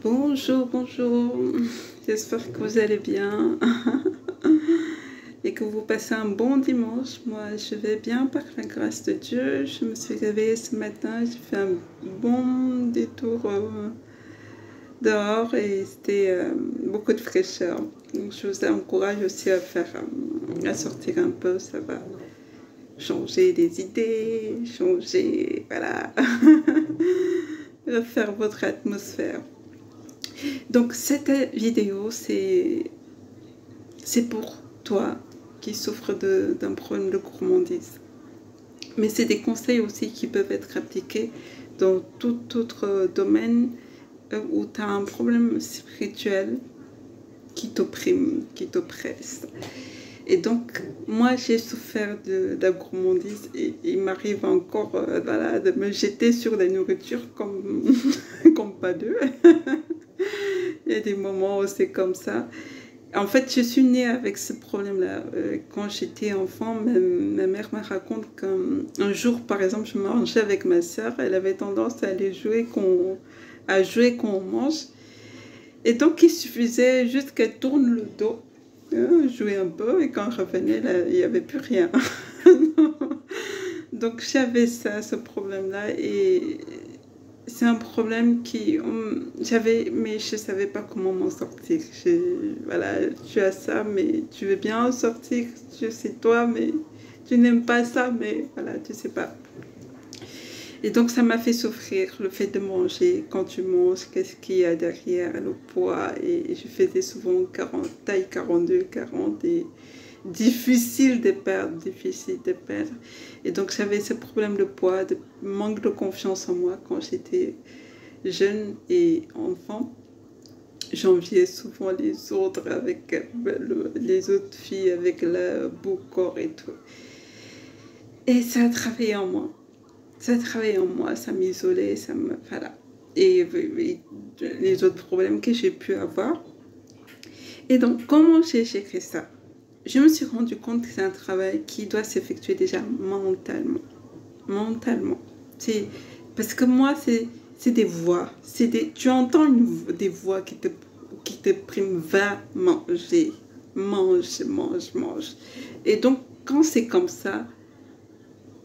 Bonjour, bonjour. J'espère que vous allez bien et que vous passez un bon dimanche. Moi, je vais bien par la grâce de Dieu. Je me suis réveillée ce matin, j'ai fait un bon détour dehors et c'était beaucoup de fraîcheur. Donc, je vous encourage aussi à faire, à sortir un peu, ça va changer des idées, changer, voilà, refaire votre atmosphère. Donc cette vidéo, c'est pour toi qui souffre d'un problème de gourmandise. Mais c'est des conseils aussi qui peuvent être appliqués dans tout autre domaine où tu as un problème spirituel qui t'opprime, qui t'oppresse. Et donc, moi, j'ai souffert de la gourmandise et il m'arrive encore voilà, de me jeter sur la nourriture comme, comme pas deux. Il y a des moments où c'est comme ça. En fait, je suis née avec ce problème-là. Quand j'étais enfant, ma mère me raconte qu'un jour, par exemple, je mangeais avec ma soeur. Elle avait tendance à aller jouer quand on mange. Et donc, il suffisait juste qu'elle tourne le dos, jouer un peu, et quand elle revenait, là, il n'y avait plus rien. Donc, j'avais ça, ce problème-là. Et c'est un problème j'avais, mais je ne savais pas comment m'en sortir. Voilà, tu as ça, mais tu veux bien en sortir. C'est toi, mais tu n'aimes pas ça, mais voilà, tu ne sais pas. Et donc, ça m'a fait souffrir, le fait de manger. Quand tu manges, qu'est-ce qu'il y a derrière, le poids. Et je faisais souvent taille 42, 40 et difficile de perdre, difficile de perdre. Et donc, j'avais ce problème de poids, de manque de confiance en moi quand j'étais jeune et enfant. J'enviais souvent les autres avec les autres filles avec le beau corps et tout. Et ça a travaillé en moi. Ça a travaillé en moi, ça m'isolait, ça me... Voilà. Et les autres problèmes que j'ai pu avoir. Et donc, comment j'ai géré ça? Je me suis rendu compte que c'est un travail qui doit s'effectuer déjà mentalement. Mentalement. Parce que moi, c'est des voix. Tu entends des voix qui te priment, va manger. Mange, mange, mange. Et donc, quand c'est comme ça,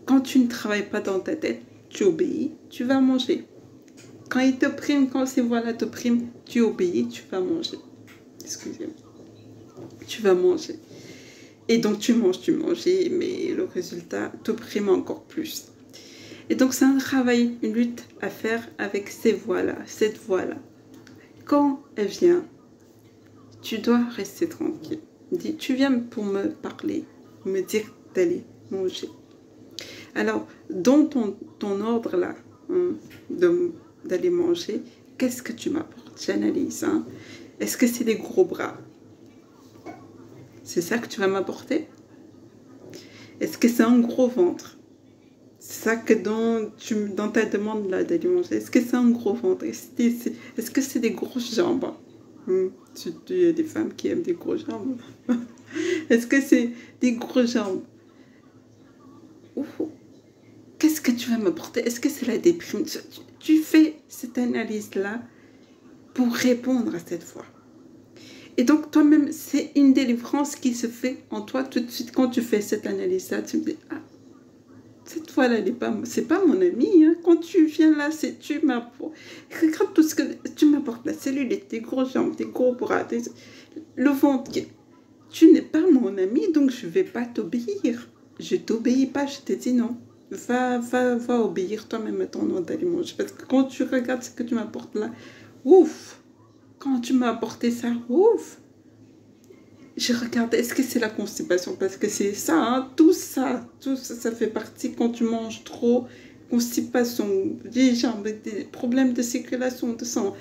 quand tu ne travailles pas dans ta tête, tu obéis, tu vas manger. Quand ils te priment, quand ces voix-là te priment, tu obéis, tu vas manger. Excusez-moi. Tu vas manger. Et donc tu manges, mais le résultat te prime encore plus. Et donc c'est un travail, une lutte à faire avec ces voix-là, cette voix-là. Quand elle vient, tu dois rester tranquille. Dis, tu viens pour me parler, me dire d'aller manger. Alors, dans ton ordre là, hein, d'aller manger, qu'est-ce que tu m'apportes? J'analyse. Hein. Est-ce que c'est des gros bras? C'est ça que tu vas m'apporter? Est-ce que c'est un gros ventre? C'est ça que dans ta demande là d'aller manger. Est-ce que c'est un gros ventre? Est-ce que c'est des grosses jambes? Il y a des femmes qui aiment des grosses jambes. Est-ce que c'est des grosses jambes? Qu'est-ce que tu vas m'apporter? Est-ce que c'est la déprime? Tu fais cette analyse-là pour répondre à cette voix. Et donc, toi-même, c'est une délivrance qui se fait en toi tout de suite. Quand tu fais cette analyse-là, tu me dis, ah, cette fois-là, c'est pas mon ami. Hein. Quand tu viens là, tu m'apportes. Regarde tout ce que tu m'apportes, la cellulite, tes grosses jambes, tes gros bras, le ventre. Tu n'es pas mon ami, donc je ne vais pas t'obéir. Je t'obéis pas, je te dis non. Va obéir toi-même à ton ordre d'aller manger. Parce que quand tu regardes ce que tu m'apportes là, ouf! Quand tu m'as apporté ça, ouf! Je regarde, est-ce que c'est la constipation? Parce que c'est ça, hein, tout ça, ça fait partie quand tu manges trop, constipation, des jambes, des problèmes de circulation de sang.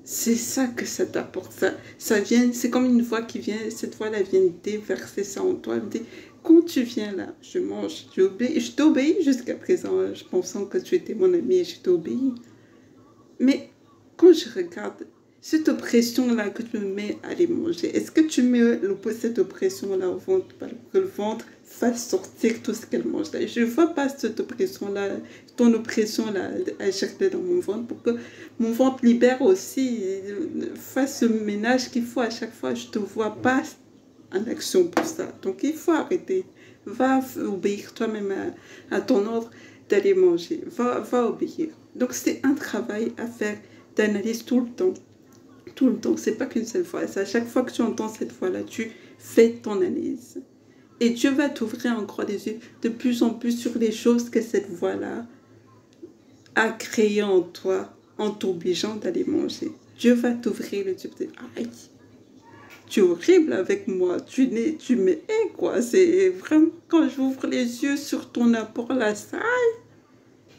C'est ça que ça t'apporte. Ça vient, c'est comme une voix qui vient, cette voix-là vient déverser ça en toi. Elle me dit, quand tu viens là, je mange, je t'obéis jusqu'à présent, je pensant que tu étais mon ami et je t'obéis. Mais quand je regarde cette oppression-là que tu me mets à aller manger, est-ce que tu mets cette oppression-là au ventre, parce que le ventre fasse sortir tout ce qu'elle mange là. Je ne vois pas cette oppression-là, ton oppression-là, agir dans mon ventre pour que mon ventre libère aussi, fasse ce ménage qu'il faut à chaque fois. Je ne te vois pas en action pour ça. Donc il faut arrêter. Va obéir toi-même à ton ordre d'aller manger. Va obéir. Donc c'est un travail à faire d'analyse tout le temps. Tout le temps. C'est pas qu'une seule fois. C'est à chaque fois que tu entends cette voix-là, tu fais ton analyse. Et Dieu va t'ouvrir encore les yeux de plus en plus sur les choses que cette voix-là a créées en toi en t'obligeant d'aller manger. Dieu va t'ouvrir les yeux. Aïe, tu es horrible avec moi. Tu me hais, quoi. C'est vraiment quand j'ouvre les yeux sur ton apport là, ça,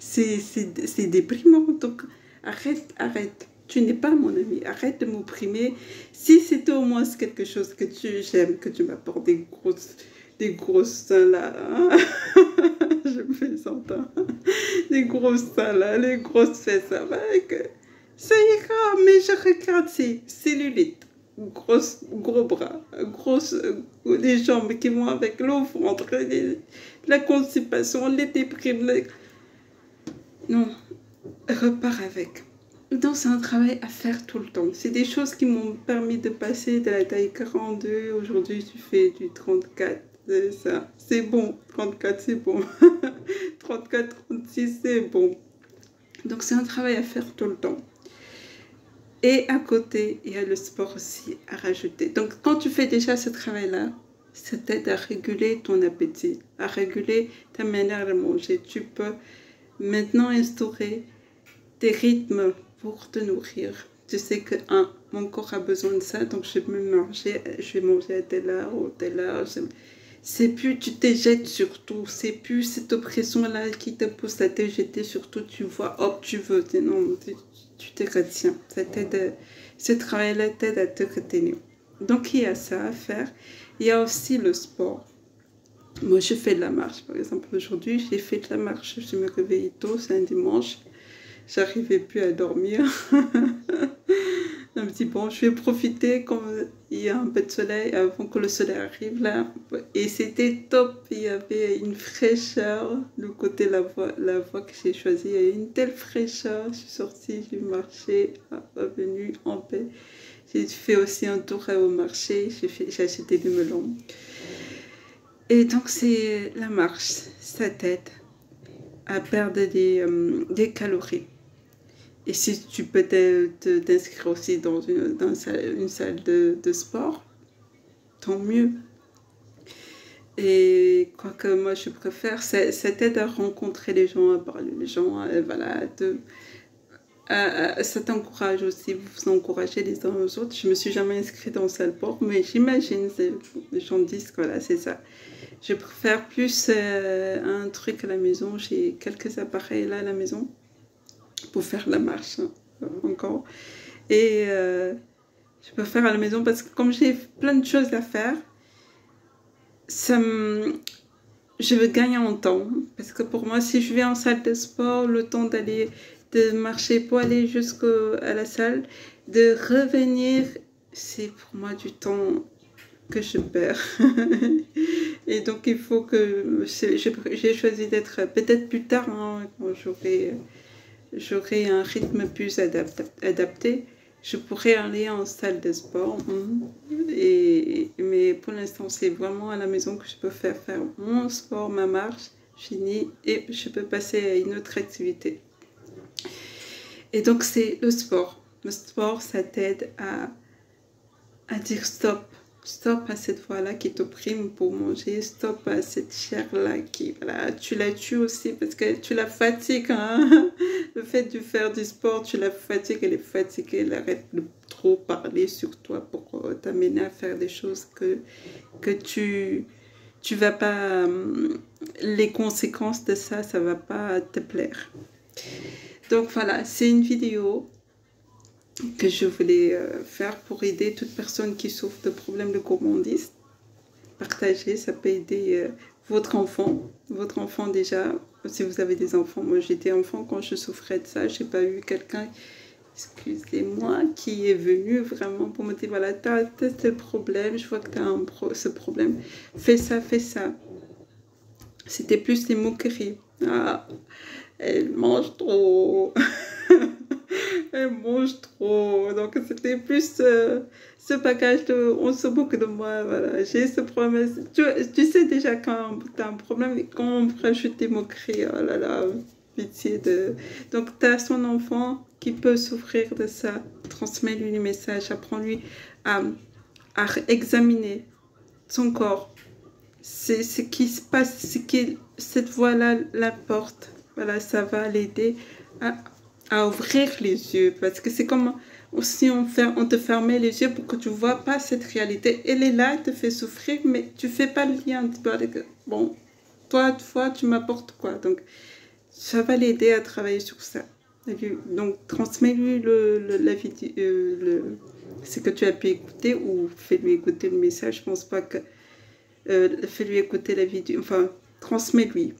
c'est déprimant. Donc, arrête. Tu n'es pas mon ami. Arrête de m'opprimer. Si c'était au moins quelque chose que j'aime, que tu m'apportes des grosses seins là. Hein? Je me fais entendre. Des grosses seins là, les grosses fesses avec. Ça ira, mais je regarde ces cellulites. Gros bras, les jambes qui vont avec le ventre, la constipation, les déprimes. Non, repars avec. Donc c'est un travail à faire tout le temps. C'est des choses qui m'ont permis de passer de la taille 42. Aujourd'hui, tu fais du 34. C'est ça. C'est bon. 34, c'est bon. 34, 36, c'est bon. Donc c'est un travail à faire tout le temps. Et à côté, il y a le sport aussi à rajouter. Donc quand tu fais déjà ce travail-là, ça t'aide à réguler ton appétit, à réguler ta manière de manger. Tu peux maintenant instaurer des rythmes pour te nourrir. Tu sais que, mon corps a besoin de ça, donc je vais manger à telle heure ou telle heure. C'est plus, tu te jettes sur tout. C'est plus cette oppression-là qui te pousse à te jeter sur tout. Tu vois, hop, tu veux. Non, tu te retiens. Ce travail-là t'aide à te retenir. Donc, il y a ça à faire. Il y a aussi le sport. Moi, je fais de la marche. Par exemple, aujourd'hui, j'ai fait de la marche. Je me réveille tôt, c'est un dimanche. J'arrivais plus à dormir. Je me dis, bon, je vais profiter quand il y a un peu de soleil avant que le soleil arrive là. Et c'était top. Il y avait une fraîcheur. Le côté, la voie que j'ai choisie, il y a une telle fraîcheur. Je suis sortie, j'ai marché, revenue en paix. J'ai fait aussi un tour au marché. J'ai acheté du melon. Et donc, c'est la marche. Ça t'aide à perdre des calories. Et si tu peux t'inscrire aussi dans une salle de sport, tant mieux. Et quoi que moi je préfère, ça t'aide à rencontrer les gens, à parler les gens, voilà, ça t'encourage aussi, vous encouragez les uns aux autres. Je me suis jamais inscrite dans une salle de sport, mais j'imagine, les gens disent que voilà, c'est ça. Je préfère plus un truc à la maison, j'ai quelques appareils là à la maison pour faire la marche encore. Et je peux faire à la maison parce que comme j'ai plein de choses à faire, je veux gagner en temps. Parce que pour moi, si je vais en salle de sport, le temps de marcher pour aller jusqu'à la salle, de revenir, c'est pour moi du temps que je perds. Et donc il faut que j'ai choisi d'être peut-être plus tard, hein, quand j'aurai un rythme plus adapté, je pourrais aller en salle de sport. Mais pour l'instant, c'est vraiment à la maison que je peux faire mon sport, ma marche, finie, et je peux passer à une autre activité. Et donc, c'est le sport. Le sport, ça t'aide à dire stop. Stop à cette voix-là qui t'opprime pour manger. Stop à cette chair-là qui, voilà, tu la tues aussi parce que tu la fatigues. Hein? Le fait de faire du sport, tu la fatigues, elle est fatiguée, elle arrête de trop parler sur toi pour t'amener à faire des choses que tu vas pas... les conséquences de ça, ça va pas te plaire. Donc voilà, c'est une vidéo que je voulais faire pour aider toute personne qui souffre de problèmes de gourmandise. Partager, ça peut aider votre enfant déjà, si vous avez des enfants. Moi j'étais enfant quand je souffrais de ça, j'ai pas eu quelqu'un, excusez-moi, qui est venu vraiment pour me dire, voilà, t'as ce problème, je vois que t'as ce problème, fais ça, C'était plus des moqueries. Ah, elle mange trop. Elle mange trop. Donc, c'était plus ce bagage de on se moque de moi. Voilà, j'ai ce problème. Tu sais déjà quand tu as un problème, quand on rajoute des moqueries, oh là là, pitié de. Donc, tu as son enfant qui peut souffrir de ça. Transmets-lui les messages, apprends-lui à, à examiner son corps. C'est ce qui se passe, ce qui, cette voie-là l'apporte. Voilà, ça va l'aider à, à ouvrir les yeux. Parce que c'est comme si on te fermait les yeux pour que tu ne vois pas cette réalité. Elle est là, elle te fait souffrir, mais tu ne fais pas le lien. Tu peux aller, bon, toi, tu m'apportes quoi? Donc, ça va l'aider à travailler sur ça. Donc, transmets-lui la vidéo, ce que tu as pu écouter ou fais-lui écouter le message. Je pense pas que fais-lui écouter la vidéo, enfin, transmets-lui.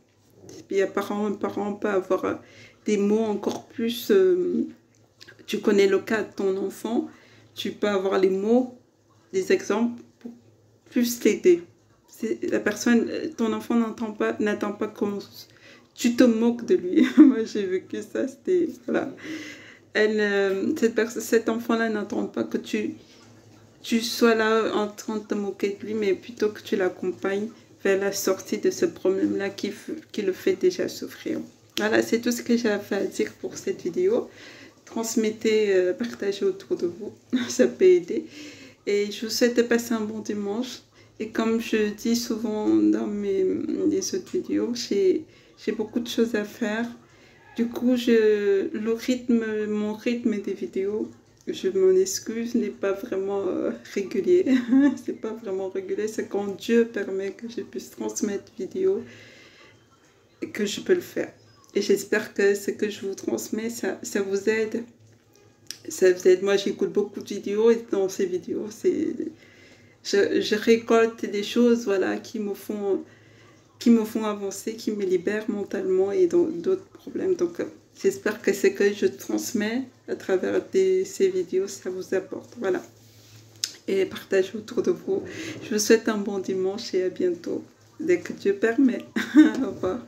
Et apparemment, un parent peut avoir des mots encore plus... tu connais le cas de ton enfant, tu peux avoir les mots, des exemples pour plus l'aider. La personne, ton enfant n'attend pas qu'on... Tu te moques de lui. Moi, j'ai vécu ça, c'était... Voilà. Cet enfant-là n'attend pas que tu sois là en train de te moquer de lui, mais plutôt que tu l'accompagnes vers la sortie de ce problème-là qui le fait déjà souffrir. Voilà, c'est tout ce que j'ai à dire pour cette vidéo. Transmettez, partagez autour de vous, ça peut aider. Et je vous souhaite de passer un bon dimanche. Et comme je dis souvent dans les autres vidéos, j'ai beaucoup de choses à faire. Du coup, mon rythme des vidéos, je m'en excuse, n'est pas vraiment régulier. C'est pas vraiment régulier. C'est quand Dieu permet que je puisse transmettre vidéo et que je peux le faire. Et j'espère que ce que je vous transmets, ça vous aide. Ça vous aide. Moi, j'écoute beaucoup de vidéos et dans ces vidéos, je récolte des choses, voilà, qui me font avancer, qui me libèrent mentalement et dans d'autres problèmes. Donc, j'espère que ce que je transmets à travers ces vidéos, ça vous apporte. Voilà. Et partagez autour de vous. Je vous souhaite un bon dimanche et à bientôt, dès que Dieu permet. Au revoir.